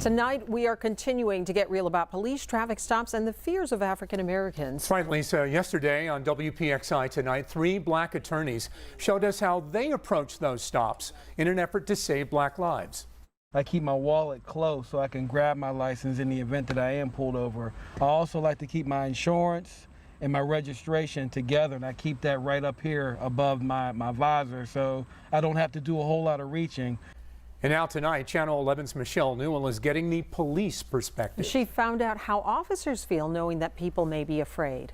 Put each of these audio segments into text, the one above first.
Tonight, we are continuing to get real about police traffic stops and the fears of African Americans. Right, Lisa. Yesterday on WPXI Tonight, 3 black attorneys showed us how they approach those stops in an effort to save black lives. I keep my wallet close so I can grab my license in the event that I am pulled over. I also like to keep my insurance and my registration together, and I keep that right up here above my visor so I don't have to do a whole lot of reaching. And now tonight, Channel 11's Michelle Newell is getting the police perspective. She found out how officers feel knowing that people may be afraid.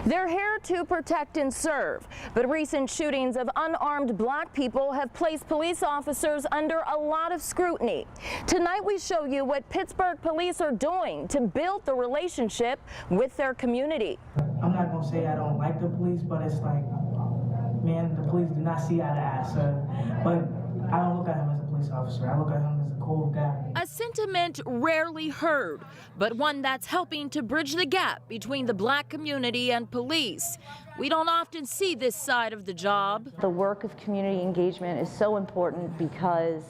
They're here to protect and serve, but recent shootings of unarmed black people have placed police officers under a lot of scrutiny. Tonight we show you what Pittsburgh police are doing to build the relationship with their community. I'm not going to say I don't like the police, but it's like, man, the police do not see eye to eye, but I don't look at him as a police officer. I look at him as a cool guy. A sentiment rarely heard, but one that's helping to bridge the gap between the black community and police. We don't often see this side of the job. The work of community engagement is so important because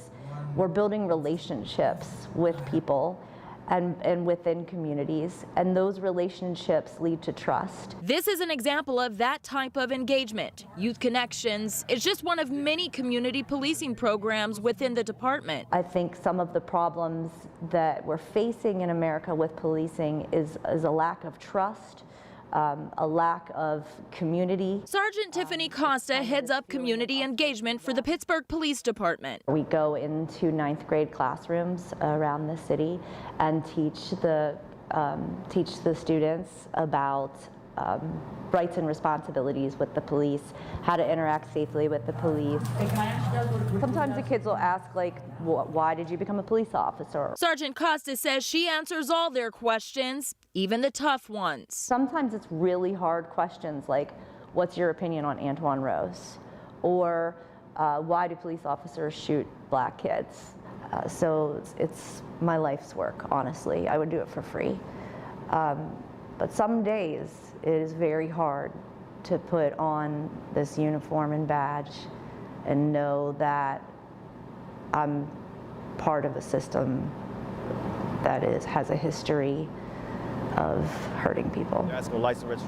we're building relationships with people and within communities, and those relationships lead to trust. This is an example of that type of engagement. Youth Connections is just one of many community policing programs within the department. I think some of the problems that we're facing in America with policing is a lack of trust, a lack of community. Sergeant Tiffany Costa heads up community engagement for the Pittsburgh Police Department. We go into 9th grade classrooms around the city and teach the students about rights and responsibilities with the police, how to interact safely with the police. Sometimes the kids will ask, like, why did you become a police officer? Sergeant Costa says she answers all their questions, even the tough ones. Sometimes it's really hard questions like, what's your opinion on Antoine Rose? Or why do police officers shoot black kids? So it's my life's work, honestly. I would do it for free. But some days it is very hard to put on this uniform and badge and know that I'm part of a system that has a history of hurting people.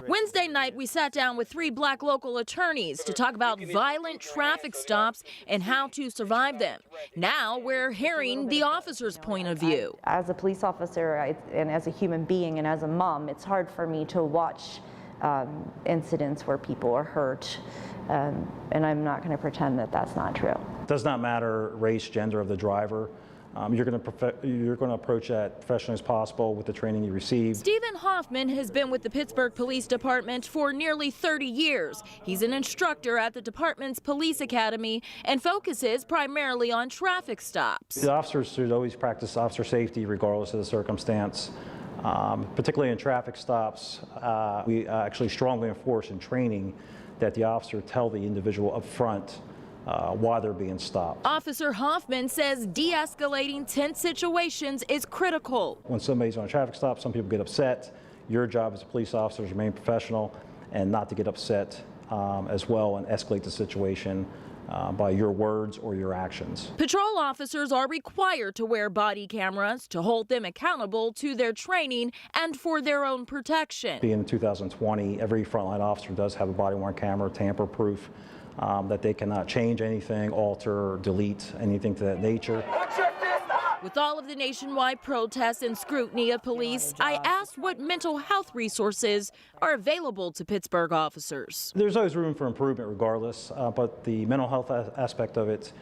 Wednesday night, we sat down with 3 black local attorneys to talk about violent traffic stops and how to survive them. Now we're hearing the officer's point of view. As a police officer and as a human being and as a mom, it's hard for me to watch incidents where people are hurt, and I'm not going to pretend that that's not true. It does not matter race, gender of the driver. You're going to approach that professionally as possible with the training you receive. Stephen Hoffman has been with the Pittsburgh Police Department for nearly 30 years. He's an instructor at the department's police academy and focuses primarily on traffic stops. The officers should always practice officer safety regardless of the circumstance. Particularly in traffic stops, we actually strongly enforce in training that the officer tell the individual up front why they're being stopped. Officer Hoffman says de-escalating tense situations is critical. When somebody's on a traffic stop, some people get upset. Your job as a police officer is to remain professional and not to get upset as well and escalate the situation by your words or your actions. Patrol officers are required to wear body cameras to hold them accountable to their training and for their own protection. Being in 2020, every frontline officer does have a body-worn camera, tamper-proof, that they cannot change anything, alter, delete, anything to that nature. With all of the nationwide protests and scrutiny of police, I asked what mental health resources are available to Pittsburgh officers. There's always room for improvement regardless, but the mental health aspect of it,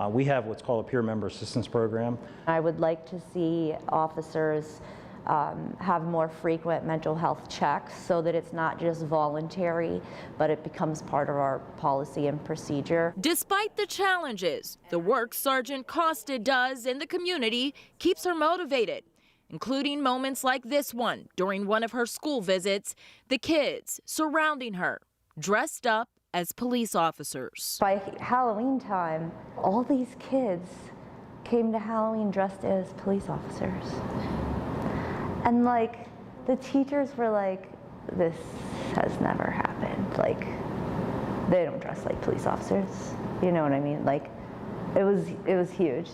we have what's called a peer member assistance program. I would like to see officers have more frequent mental health checks so that it's not just voluntary, but it becomes part of our policy and procedure. Despite the challenges, the work Sergeant Costa does in the community keeps her motivated, including moments like this one during one of her school visits, the kids surrounding her, dressed up as police officers. By Halloween time, all these kids came to Halloween dressed as police officers. And like, the teachers were like, this has never happened. Like, they don't dress like police officers. You know what I mean? Like, it was huge.